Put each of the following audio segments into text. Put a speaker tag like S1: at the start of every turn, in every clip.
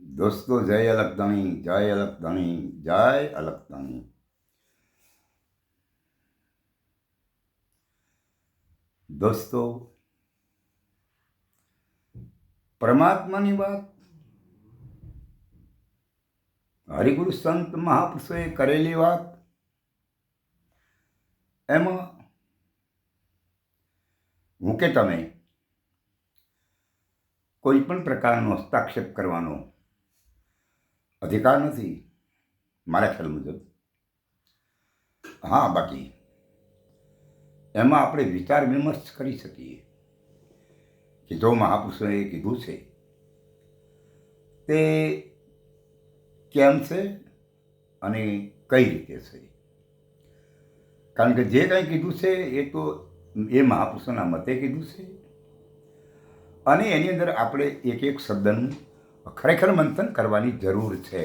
S1: દોસ્તો જય અલગધણી, જય અલગધણી, જય અલગધણી. દોસ્તો, પરમાત્માની વાત હરિગુરુ સંત મહાપુરુષોએ કરેલી વાત એમાં હું કે તમે કોઈ પણ પ્રકારનો હસ્તાક્ષેપ કરવાનો અધિકાર નથી મારા ખ્યાલ મુજબ. હા, બાકી એમાં આપણે વિચાર વિમર્શ કરી શકીએ કે જો મહાપુરુષોએ કીધું છે તે કેમ છે અને કઈ રીતે છે. કારણ કે જે કંઈ કીધું છે એ તો એ મહાપુરુષોના મતે કીધું છે અને એની અંદર આપણે એક એક શબ્દનું ખરેખર મંથન કરવાની જરૂર છે.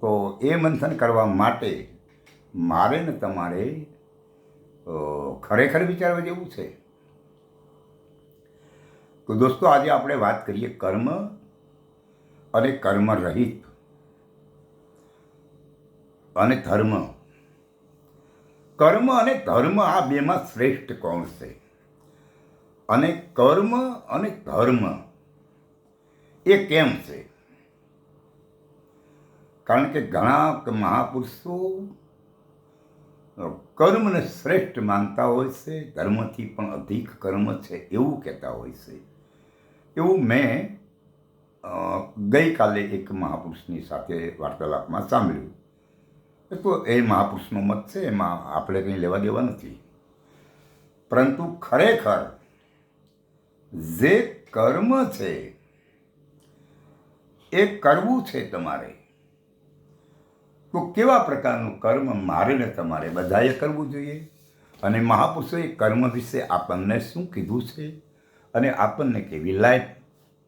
S1: તો એ મંથન કરવા માટે મારે ને તમારે ખરેખર વિચારવા જેવું છે. તો દોસ્તો, આજે આપણે વાત કરીએ કર્મ અને કર્મ રહિત અને ધર્મ. કર્મ અને ધર્મ આ બેમાં શ્રેષ્ઠ કોણ છે? અને કર્મ અને ધર્મ એ કેમ છે? કારણ કે ઘણા મહાપુરુષો કર્મને શ્રેષ્ઠ માનતા હોય છે, ધર્મથી પણ અધિક કર્મ છે એવું કહેતા હોય છે. એવું મેં ગઈકાલે એક મહાપુરુષની સાથે વાર્તાલાપમાં સાંભળ્યું. તો એ મહાપુરુષનો મત છે, એમાં આપણે કંઈ લેવા દેવા નથી. પરંતુ ખરેખર જે કર્મ છે એ કરવું છે તમારે. તો કેવા પ્રકારનું કર્મ મારે ને તમારે બધાએ કરવું જોઈએ? અને મહાપુરુષોએ કર્મ વિશે આપણને શું કીધું છે અને આપણને કેવી લાઈફ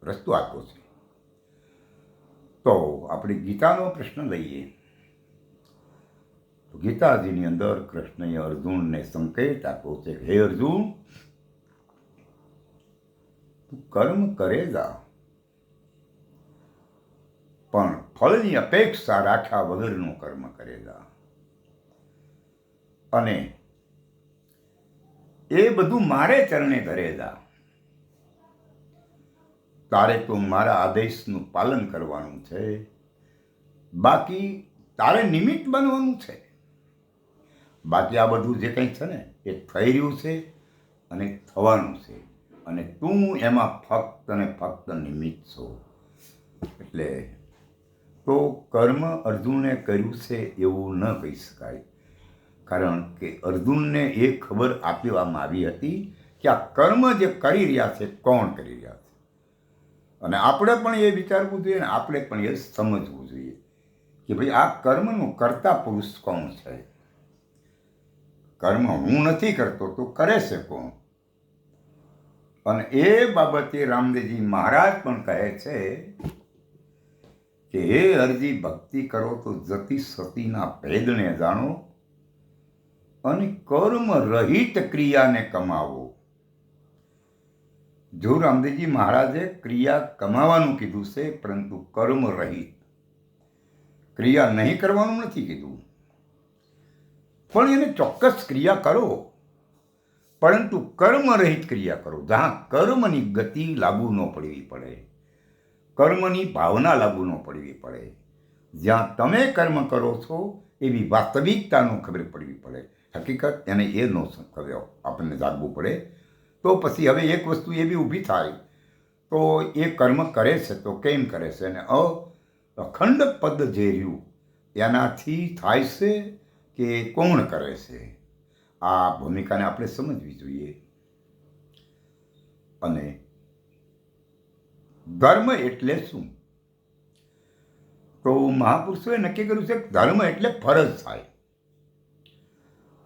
S1: રસ્તો આપ્યો છે. તો આપણે ગીતાનો પ્રશ્ન લઈએ તો ગીતાજીની અંદર કૃષ્ણએ અર્જુનને સંકેત આપ્યો છે, હે અર્જુન, તું કર્મ કરે જા, પણ ફળની અપેક્ષા રાખ્યા વગરનું કર્મ કરે જા. અને એ બધું મારે ચરણે ધરે જા. તારે તો મારા આદેશનું પાલન કરવાનું છે, બાકી તારે નિમિત્ત બનવાનું છે. બાકી આ બધું જે કંઈ છે ને એ થઈ રહ્યું છે અને થવાનું છે, અને તું એમાં ફક્ત ને ફક્ત નિમિત્ત છો. એટલે તો કર્મ અર્જુને કર્યું છે એવું ન કહી શકાય. કારણ કે અર્જુનને એ ખબર આપવામાં આવી હતી કે આ કર્મ જે કરી રહ્યા છે કોણ કરી રહ્યા છે. અને આપણે પણ એ વિચારવું જોઈએ ને આપણે પણ એ સમજવું જોઈએ કે ભાઈ આ કર્મનું કરતા પુરુષ કોણ છે. કર્મ હું નથી કરતો તો કરે છે કોણ? અને એ બાબતે રામદેવજી મહારાજ પણ કહે છે કે હે હરજી, ભક્તિ કરો તો જતી સતીના ભેદને જાણો અને કર્મ રહિત ક્રિયાને કમાવો. જો રામદેવજી મહારાજે ક્રિયા કમાવાનું કીધું છે, પરંતુ કર્મ રહિત ક્રિયા નહીં કરવાનું નથી કીધું. પણ એને ચોક્કસ ક્રિયા કરો, પરંતુ કર્મ રહિત ક્રિયા કરો, જ્યાં કર્મની ગતિ લાગુ ન પડવી પડે, કર્મની ભાવના લાગુ ન પડવી પડે, જ્યાં તમે કર્મ કરો છો એવી વાસ્તવિકતાનો ખબર પડવી પડે. હકીકત એને એ ન ખબર આપણને જાગવું પડે. તો પછી હવે એક વસ્તુ એવી ઊભી થાય તો એ કર્મ કરે છે તો કેમ કરે છે? અને અખંડ પદ જે રહ્યું એનાથી થાય છે કે કોણ કરે છે? આ ભૂમિકાને આપણે સમજવી જોઈએ. અને ધર્મ એટલે શું? તો મહાપુરુષોએ નક્કી કર્યું છે કે ધર્મ એટલે ફરજ થાય.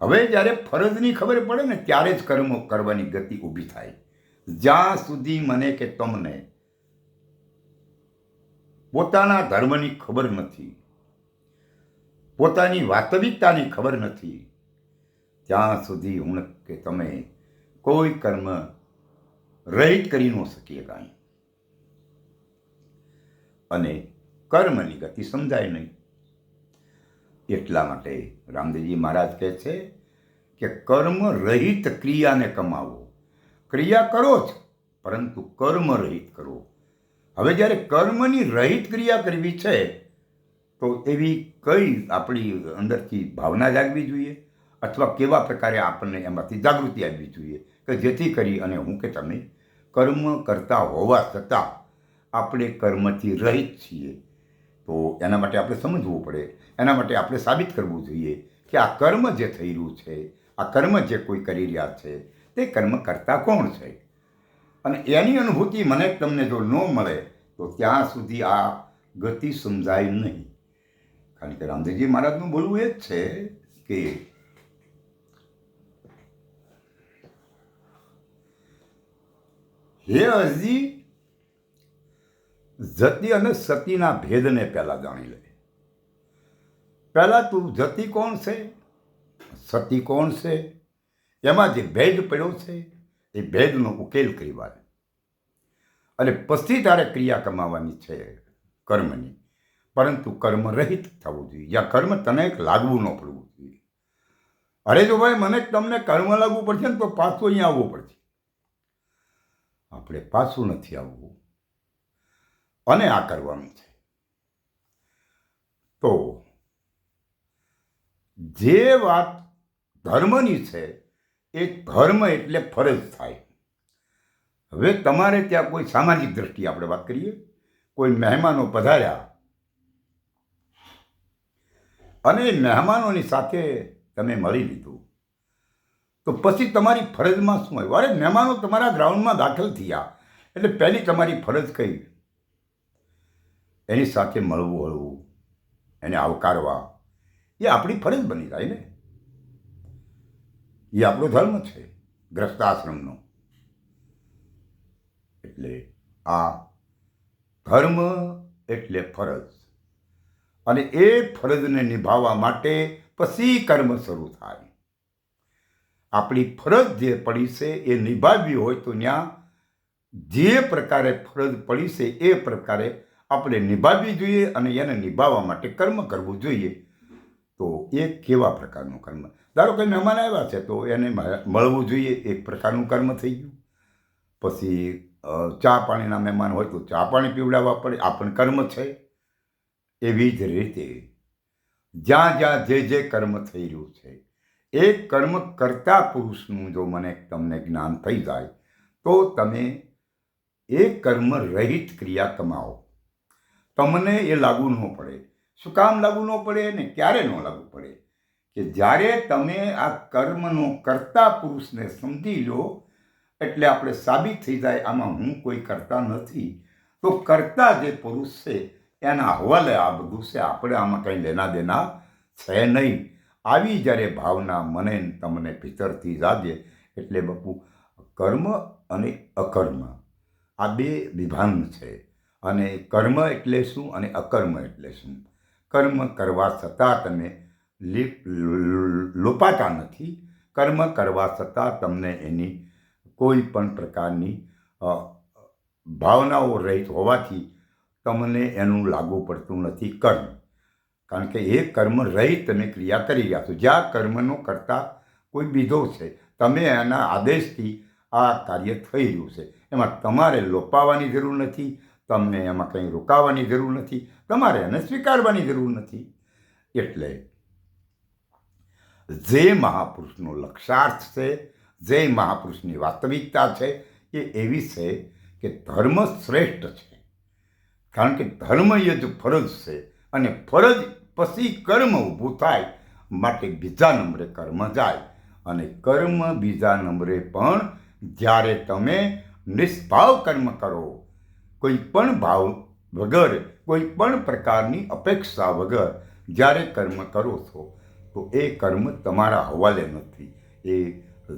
S1: હવે જ્યારે ફરજની ખબર પડે ને ત્યારે જ કર્મ કરવાની ગતિ ઊભી થાય. જ્યાં સુધી મને કે તમને પોતાના ધર્મની ખબર નથી, પોતાની વાસ્તવિકતાની ખબર નથી, ત્યાં સુધી હું કે તમે કોઈ કર્મ રહિત કરી ન શકીએ કાંઈ. અને કર્મની ગતિ સમજાય નહીં. એટલા માટે રામદેવજી મહારાજ કહે છે કે કર્મ રહિત ક્રિયાને કમાવો. ક્રિયા કરો જ, પરંતુ કર્મ રહિત કરો. હવે જ્યારે કર્મની રહિત ક્રિયા કરવી છે તો એવી કઈ આપણી અંદરથી ભાવના જાગવી જોઈએ, અથવા કેવા પ્રકારે આપણને એમાંથી જાગૃતિ આવવી જોઈએ કે જેથી કરી અને હું કે તમે કર્મ કરતા હોવા છતાં આપણે કર્મથી રહિત છીએ. તો એના માટે આપણે સમજવું પડે, એના માટે આપણે સાબિત કરવું જોઈએ કે આ કર્મ જે થઈ રહ્યું છે, આ કર્મ જે કોઈ કરી રહ્યા છે તે કર્મ કરતા કોણ છે. અને એની અનુભૂતિ મને તમને જો ન મળે તો ત્યાં સુધી આ ગતિ સમજાય નહીં. કારણ કે રામદેવજી મહારાજનું બોલવું એ જ છે કે હે અરજી, જતિ અને સતીના ભેદને પહેલા જાણી લે. પહેલા તું જતિ કોણ છે, સતી કોણ છે, એમાં જે ભેદ પડ્યો છે એ ભેદનો ઉકેલ કરી વાર, અને પછી તારે ક્રિયા કમાવાની છે કર્મની, પરંતુ કર્મ રહિત થવું જોઈએ. જ્યાં કર્મ તને લાગવું ન પડવું જોઈએ. અરે જો ભાઈ મને તમને કર્મ લાગવું પડશે ને તો પાછું અહીંયા આવવું પડશે. આપણે પાછું નથી આવવું અને આ કરવાનું છે. તો જે વાત ધર્મની છે એ ધર્મ એટલે ફરજ થાય. હવે તમારે ત્યાં કોઈ સામાજિક દ્રષ્ટિએ આપણે વાત કરીએ, કોઈ મહેમાનો પધાર્યા અને મહેમાનોની સાથે તમે મળી લીધું, તો પછી તમારી ફરજમાં શું આવ્યું? અરે મહેમાનો તમારા ગ્રાઉન્ડમાં દાખલ થયા એટલે પહેલી તમારી ફરજ કઈ? એની સાથે મળવું હળવું, એને આવકારવા, એ આપણી ફરજ બની જાય ને. એ આપણો ધર્મ છે ગ્રસ્તાશ્રમનો. એટલે આ ધર્મ એટલે ફરજ, અને એ ફરજને નિભાવવા માટે પછી કર્મ શરૂ થાય. આપણી ફરજ જે પડી છે એ નિભાવવી હોય તો ત્યાં જે પ્રકારે ફરજ પડી છે એ પ્રકારે આપણે નિભાવવી જોઈએ, અને એને નિભાવવા માટે કર્મ કરવું જોઈએ. તો એ કેવા પ્રકારનું કર્મ? ધારો કે મહેમાન આવ્યા છે તો એને મળવું જોઈએ, એક પ્રકારનું કર્મ થઈ ગયું. પછી ચા પાણીના મહેમાન હોય તો ચા પાણી પીવડાવવા પડે, આ પણ કર્મ છે. એવી જ રીતે જ્યાં જ્યાં જે જે કર્મ થઈ રહ્યું છે એ કર્મ કરતા પુરુષનું જો મને તમને જ્ઞાન થઈ જાય તો તમે એ કર્મ રહિત ક્રિયા કમાઓ. તમને એ લાગુ ન પડે. શું કામ લાગુ ન પડે ને ક્યારે ન લાગુ પડે? કે જ્યારે તમે આ કર્મનો કરતા પુરુષને સમજી લો એટલે આપણે સાબિત થઈ જાય આમાં હું કોઈ કરતા નથી, તો કરતા જે પુરુષ છે એના હવાલે આ બધું છે, આપણે આમાં કંઈ લેના દેના છે નહીં. આવી જ્યારે ભાવના મને તમને ભીતરથી જાગે એટલે બાપુ કર્મ અને અકર્મ આ બે વિભાન છે. અને કર્મ એટલે શું અને અકર્મ એટલે શું? કર્મ કરવા છતાં તમે લોપાતા નથી. કર્મ કરવા છતાં તમને એની કોઈ પણ પ્રકારની ભાવનાઓ રહિત હોવાથી તમને એનું લાગુ પડતું નથી કર્મ. કારણ કે એ કર્મ રહિત તમે ક્રિયા કરી રહ્યા છો. જ્યાં કર્મનો કરતા કોઈ બીજો છે, તમે એના આદેશથી આ કાર્ય થઈ રહ્યું છે, એમાં તમારે લોપાવાની જરૂર નથી, તમને એમાં કંઈ રોકાવાની જરૂર નથી, તમારે એને સ્વીકારવાની જરૂર નથી. એટલે જે મહાપુરુષનો લક્ષાર્થ છે, જે મહાપુરુષની વાસ્તવિકતા છે એ એવી છે કે ધર્મ શ્રેષ્ઠ છે. કારણ કે ધર્મ એ જ ફરજ છે, અને ફરજ પછી કર્મ ઊભું થાય, માટે બીજા નંબરે કર્મ જાય. અને કર્મ બીજા નંબરે પણ જ્યારે તમે નિષ્ભાવ કર્મ કરો, કોઈ પણ ભાવ વગર, કોઈ પણ પ્રકારની અપેક્ષા વગર જ્યારે કર્મ કરો છો તો એ કર્મ તમારા હવાલે નથી. એ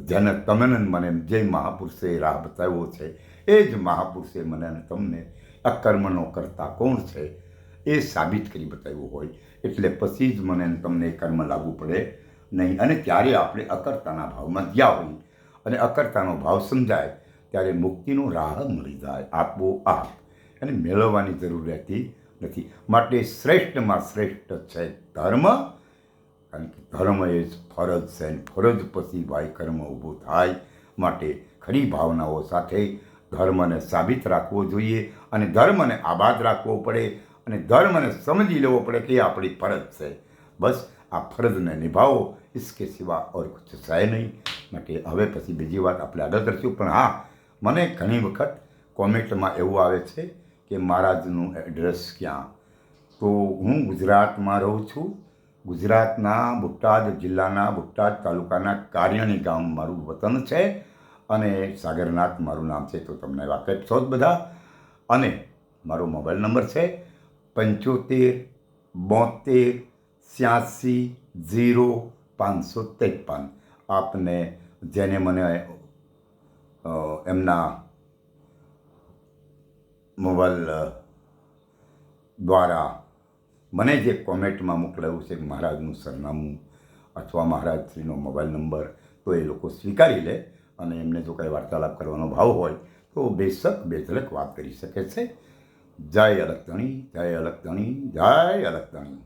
S1: જેને તમને મને જે મહાપુરુષે રાહ બતાવ્યો છે એ જ મહાપુરુષે મને અને તમને આ કર્મનો કરતા કોણ છે એ સાબિત કરી બતાવ્યું હોય. એટલે પછી જ મને તમને કર્મ લાગુ પડે નહીં. અને ત્યારે આપણે અકર્તાના ભાવમાં ગયા હોઈએ અને અકર્તાનો ભાવ સમજાય ત્યારે મુક્તિનો રાહ મળી જાય આપોઆપ. અને મેળવવાની જરૂર રહેતી નથી. માટે શ્રેષ્ઠમાં શ્રેષ્ઠ છે ધર્મ, કારણ કે ધર્મ એ જ ફરજ છે અને ફરજ પછી ભાઈ કર્મ ઊભું થાય. માટે ખરી ભાવનાઓ સાથે ધર્મને સાબિત રાખવો જોઈએ અને ધર્મને આબાદ રાખવો પડે અને ધર્મને સમજી લેવો પડે કે એ આપણી ફરજ છે. બસ આ ફરજને નિભાવો, इसके સિવા ઓર કુછ છે નહીં. માટે હવે પછી બીજી વાત આપણે આગળ કરશું. પણ હા, મને ઘણી વખત કોમેન્ટમાં એવું આવે છે કે મહારાજનું એડ્રેસ ક્યાં? તો હું ગુજરાતમાં રહું છું. ગુજરાતના બોટાદ જિલ્લાના બોટાદ તાલુકાના કારિયાણી ગામ મારું વતન છે અને સાગરનાથ મારું નામ છે. તો તમને વાકેફ છો જ બધા. અને મારો મોબાઈલ નંબર છે 75 72 86 0 553. આપને જેને મને એમના મોબાઈલ દ્વારા મને જે કોમેન્ટમાં મોકલાવ્યું છે મહારાજનું સરનામું અથવા મહારાજશ્રીનો મોબાઈલ નંબર, તો એ લોકો સ્વીકારી લે અને એમને જો કંઈ વાર્તાલાપ કરવાનો ભાવ હોય તો બેશક બેધડક વાત કરી શકે છે. જય અલખધણી, જય અલખધણી, જય અલખધણી.